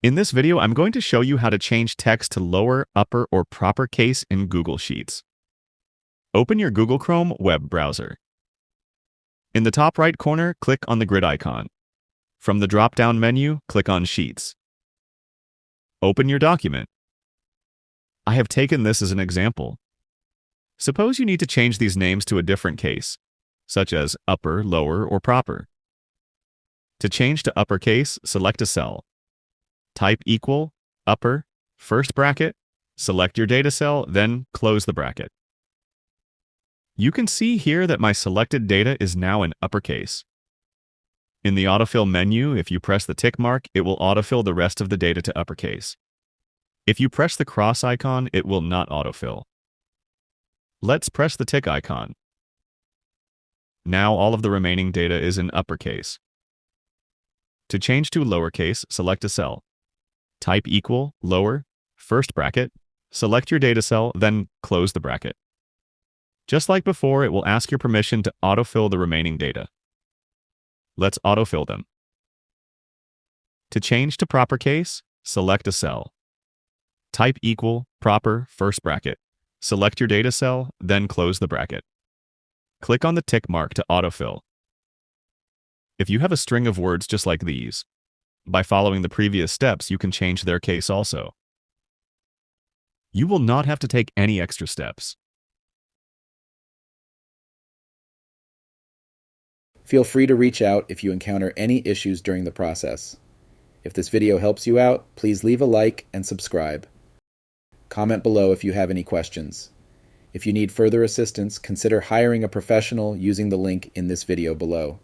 In this video, I'm going to show you how to change text to lower, upper, or proper case in Google Sheets. Open your Google Chrome web browser. In the top right corner, click on the grid icon. From the drop-down menu, click on Sheets. Open your document. I have taken this as an example. Suppose you need to change these names to a different case, such as upper, lower, or proper. To change to uppercase, select a cell. Type equal, upper, first bracket, select your data cell, then close the bracket. You can see here that my selected data is now in uppercase. In the autofill menu, if you press the tick mark, it will autofill the rest of the data to uppercase. If you press the cross icon, it will not autofill. Let's press the tick icon. Now all of the remaining data is in uppercase. To change to lowercase, select a cell. Type equal, lower, first bracket, select your data cell, then close the bracket. Just like before, it will ask your permission to autofill the remaining data. Let's autofill them. To change to proper case, select a cell. Type equal, proper, first bracket, select your data cell, then close the bracket. Click on the tick mark to autofill. If you have a string of words just like these, by following the previous steps, you can change their case also. You will not have to take any extra steps. Feel free to reach out if you encounter any issues during the process. If this video helps you out, please leave a like and subscribe. Comment below if you have any questions. If you need further assistance, consider hiring a professional using the link in this video below.